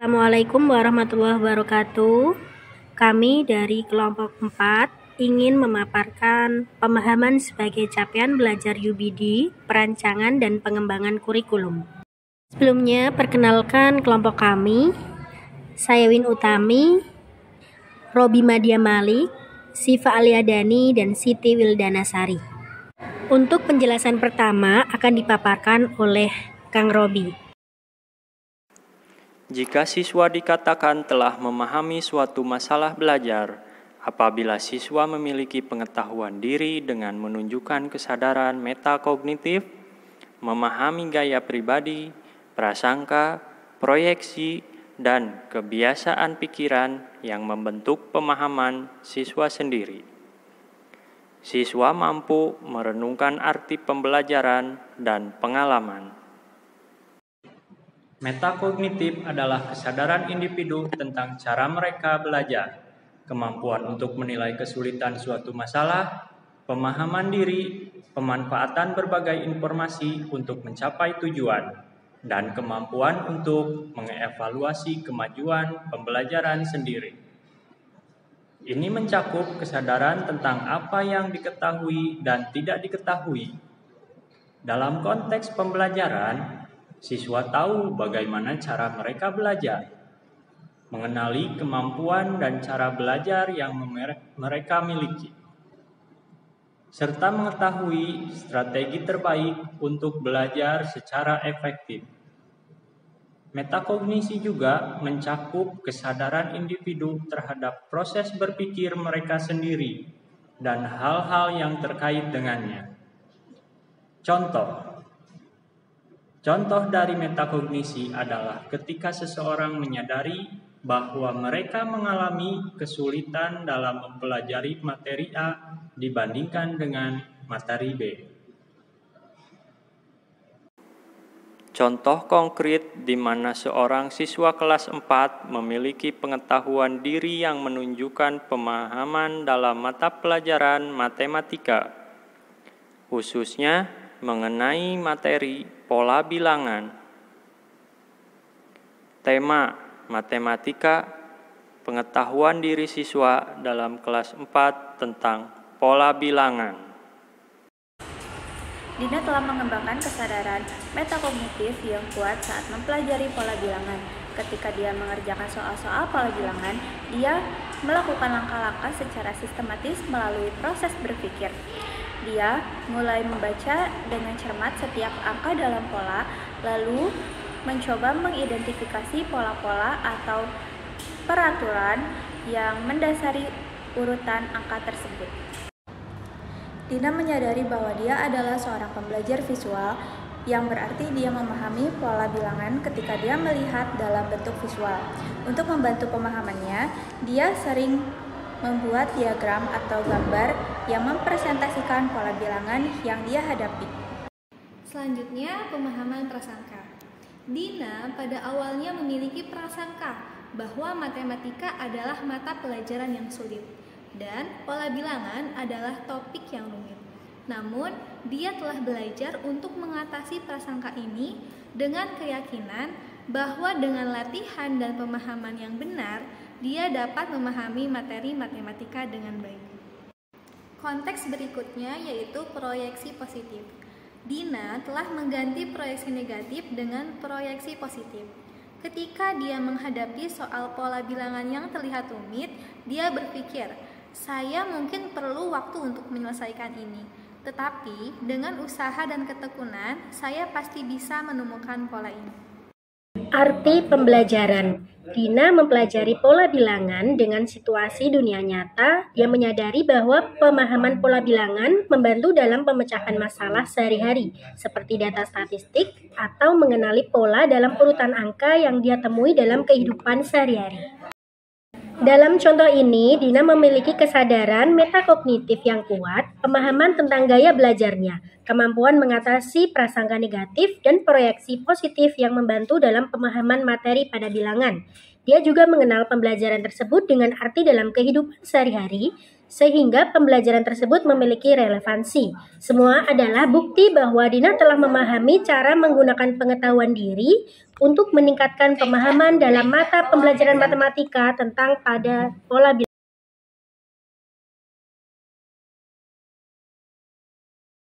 Assalamualaikum warahmatullahi wabarakatuh. Kami dari kelompok 4 ingin memaparkan pemahaman sebagai capaian belajar UBD, perancangan dan pengembangan kurikulum. Sebelumnya, perkenalkan kelompok kami. Saya Win Utami, Robi Madia Malik, Siva Aliadani, dan Siti Wildanasari. Untuk penjelasan pertama akan dipaparkan oleh Kang Robi. Jika siswa dikatakan telah memahami suatu masalah belajar, apabila siswa memiliki pengetahuan diri dengan menunjukkan kesadaran metakognitif, memahami gaya pribadi, prasangka, proyeksi, dan kebiasaan pikiran yang membentuk pemahaman siswa sendiri. Siswa mampu merenungkan arti pembelajaran dan pengalaman. Metakognitif adalah kesadaran individu tentang cara mereka belajar, kemampuan untuk menilai kesulitan suatu masalah, pemahaman diri, pemanfaatan berbagai informasi untuk mencapai tujuan, dan kemampuan untuk mengevaluasi kemajuan pembelajaran sendiri. Ini mencakup kesadaran tentang apa yang diketahui dan tidak diketahui. Dalam konteks pembelajaran, siswa tahu bagaimana cara mereka belajar, mengenali kemampuan dan cara belajar yang mereka miliki, serta mengetahui strategi terbaik untuk belajar secara efektif. Metakognisi juga mencakup kesadaran individu terhadap proses berpikir mereka sendiri dan hal-hal yang terkait dengannya. Contoh dari metakognisi adalah ketika seseorang menyadari bahwa mereka mengalami kesulitan dalam mempelajari materi A dibandingkan dengan materi B. Contoh konkret di mana seorang siswa kelas 4 memiliki pengetahuan diri yang menunjukkan pemahaman dalam mata pelajaran matematika, khususnya mengenai materi pola bilangan. Tema matematika, pengetahuan diri siswa dalam kelas 4 tentang pola bilangan. Dina telah mengembangkan kesadaran metakognitif yang kuat saat mempelajari pola bilangan. Ketika dia mengerjakan soal-soal pola bilangan, dia melakukan langkah-langkah secara sistematis melalui proses berpikir. Dia mulai membaca dengan cermat setiap angka dalam pola, lalu mencoba mengidentifikasi pola-pola atau peraturan yang mendasari urutan angka tersebut. Dina menyadari bahwa dia adalah seorang pembelajar visual, yang berarti dia memahami pola bilangan ketika dia melihat dalam bentuk visual. Untuk membantu pemahamannya, dia sering membuat diagram atau gambar yang mempresentasikan pola bilangan yang dia hadapi. Selanjutnya, pemahaman prasangka. Dina pada awalnya memiliki prasangka bahwa matematika adalah mata pelajaran yang sulit dan pola bilangan adalah topik yang rumit. Namun, dia telah belajar untuk mengatasi prasangka ini dengan keyakinan bahwa dengan latihan dan pemahaman yang benar, dia dapat memahami materi matematika dengan baik. Konteks berikutnya yaitu proyeksi positif. Dina telah mengganti proyeksi negatif dengan proyeksi positif. Ketika dia menghadapi soal pola bilangan yang terlihat rumit, dia berpikir, saya mungkin perlu waktu untuk menyelesaikan ini. Tetapi dengan usaha dan ketekunan, saya pasti bisa menemukan pola ini. Arti pembelajaran. Dina mempelajari pola bilangan dengan situasi dunia nyata. Dia menyadari bahwa pemahaman pola bilangan membantu dalam pemecahan masalah sehari-hari, seperti data statistik atau mengenali pola dalam urutan angka yang dia temui dalam kehidupan sehari-hari. Dalam contoh ini, Dina memiliki kesadaran metakognitif yang kuat, pemahaman tentang gaya belajarnya, kemampuan mengatasi prasangka negatif, dan proyeksi positif yang membantu dalam pemahaman materi pada bilangan. Dia juga mengenal pembelajaran tersebut dengan arti dalam kehidupan sehari-hari, sehingga pembelajaran tersebut memiliki relevansi. Semua adalah bukti bahwa Dina telah memahami cara menggunakan pengetahuan diri untuk meningkatkan pemahaman dalam mata pembelajaran matematika tentang pada pola bilangan.